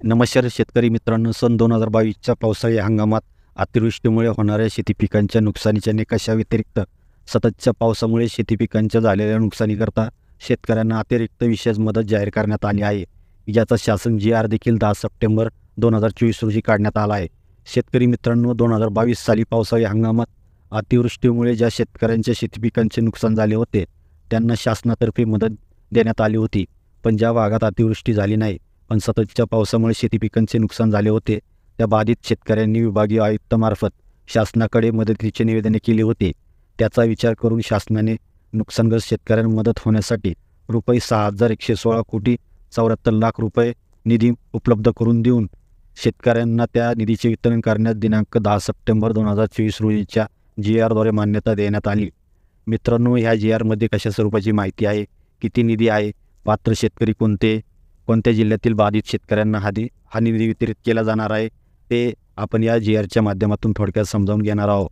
नमस्कार शेतकरी मित्रांनो, सन 2022च्या पावसाळी हंगामात अतिवृष्टीमुळे होणाऱ्या शेती पिकांच्या नुकसानीच्या निकषाव्यतिरिक्त सततच्या पावसामुळे शेती पिकांच्या झालेल्या नुकसानीकरता शेतकऱ्यांना अतिरिक्त विशेष मदत जाहीर करण्यात आली आहे. याचा शासन जी.आर. देखील 10 सप्टेंबर 2024 रोजी काढण्यात आला आहे. शेतकरी मित्रांनो, 2022 साली पावसाळी हंगामात अतिवृष्टीमुळे ज्या शेतकऱ्यांच्या शेती पिकांचे नुकसान झाले होते त्यांना शासनातर्फे मदत देण्यात आली होती. पण ज्या भागात अतिवृष्टी झाली नाही पण सततच्या पावसामुळे शेती पिकांचे नुकसान झाले होते त्या बाधित शेतकऱ्यांनी विभागीय आयुक्तामार्फत शासनाकडे मदतीचे निवेदने केले होते. त्याचा विचार करून शासनाने नुकसानग्रस्त शेतकऱ्यांना मदत होण्यासाठी रुपये 6,116 कोटी 74 लाख रुपये निधी उपलब्ध करून देऊन शेतकऱ्यांना त्या निधीचे वितरण करण्यास दिनांक 10 सप्टेंबर 2024 रोजीच्या जी.आरद्वारे मान्यता देण्यात आली. मित्रांनो, ह्या जी.आरमध्ये कशा स्वरूपाची माहिती आहे, किती निधी आहे, पात्र शेतकरी कोणत्या जिल्ह्यातील बाधित शेतकऱ्यांना हा निधी वितरित केला जाणार आहे ते आपण या जी.आरच्या माध्यमातून थोडक्यात समजावून घेणार आहोत.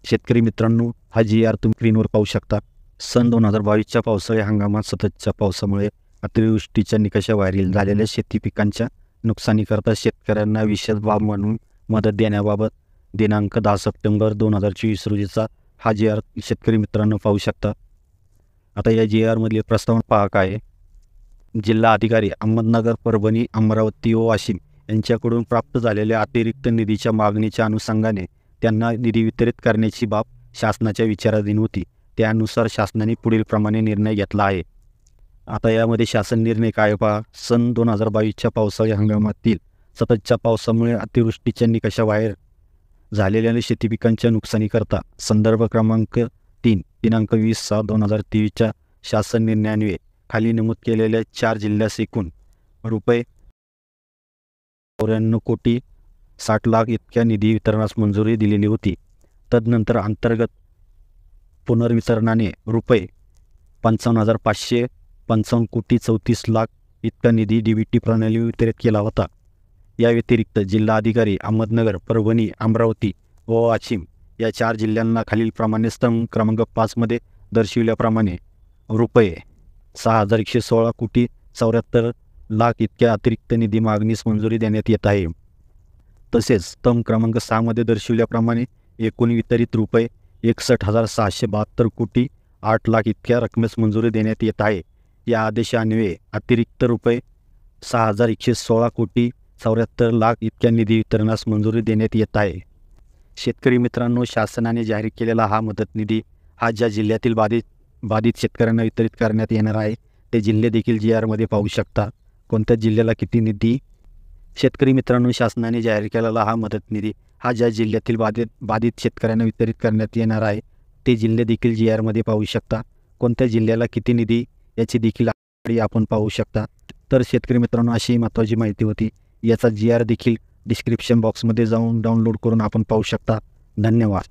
शेतकरी मित्रांनो, हा जी.आर तुम्ही स्क्रीनवर पाहू शकता. सन 2022च्या पावसाळी हंगामात सततच्या पावसामुळे अतिवृष्टीच्या निकषाबाहेर झालेल्या शेती पिकांच्या नुकसानीकरता शेतकऱ्यांना विशेष बाब म्हणून मदत देण्याबाबत दिनांक 10 सप्टेंबर 2024 रोजीचा हा जी.आर शेतकरी मित्रांनो पाहू शकता. आता या जी.आरमधील प्रस्तावना पहा काय आहे. जिल्हा अधिकारी अहमदनगर, परभणी, अमरावती व वाशिम यांच्याकडून प्राप्त झालेल्या अतिरिक्त निधीच्या मागणीच्या अनुषंगाने त्यांना निधी वितरित करण्याची बाब शासनाच्या विचाराधीन होती. त्यानुसार शासनाने पुढील प्रमाणे निर्णय घेतला आहे. आता यामध्ये शासन निर्णय काय पहा. सन 2022च्या पावसाळी हंगामातील सततच्या पावसामुळे अतिवृष्टीच्या निकषाबाहेर झालेल्या शेती पिकांच्या नुकसानीकरता संदर्भ क्रमांक 3 दिनांक 20/6/2023च्या शासन निर्णयान्वये खाली नमूद केलेल्या 4 जिल्ह्यास एकूण रुपये 94 कोटी 60 लाख इतक्या निधी वितरणास मंजुरी दिलेली होती. तदनंतर अंतर्गत पुनर्वितरणाने रुपये 55,555 कोटी 34 लाख इतका निधी DBT प्रणाली वितरित केला होता. या व्यतिरिक्त जिल्हा अधिकारी अहमदनगर, परभणी, अमरावती व वाशिम या 4 जिल्ह्यांना खालीलप्रमाणे स्तंभ क्रमांक 5 मध्ये दर्शविल्याप्रमाणे रुपये 6,116 कोटी 74 लाख इतक्या अतिरिक्त निधी मागणीस मंजुरी देण्यात येत आहे. तसेच स्तंभ क्रमांक 6 मध्ये दर्शविल्याप्रमाणे एकूण वितरित रुपये 61,672 कोटी 8 लाख इतक्या रकमेस मंजुरी देण्यात येत आहे. या आदेशान्वये अतिरिक्त रुपये 6,116 कोटी 74 लाख इतक्या निधी वितरणास मंजुरी देण्यात येत आहे. शेतकरी मित्रांनो, शासनाने जाहीर केलेला हा मदत निधी हा ज्या जिल्ह्यातील बाधित शेतकऱ्यांना वितरित करण्यात येणार आहे ते जिल्हे देखील जी.आरमध्ये पाहू शकता. कोणत्या जिल्ह्याला किती निधी. शेतकरी मित्रांनो, शासनाने जाहीर केलेला हा मदत निधी हा ज्या जिल्ह्यातील बाधित शेतकऱ्यांना वितरित करण्यात येणार आहे ते जिल्हे देखील जी.आरमध्ये पाहू शकता. कोणत्या जिल्ह्याला किती निधी याची देखील आपण पाहू शकता. तर शेतकरी मित्रांनो, अशी महत्त्वाची माहिती होती. याचा जी.आर देखील डिस्क्रिप्शन बॉक्समध्ये जाऊन डाउनलोड करून आपण पाहू शकता. धन्यवाद.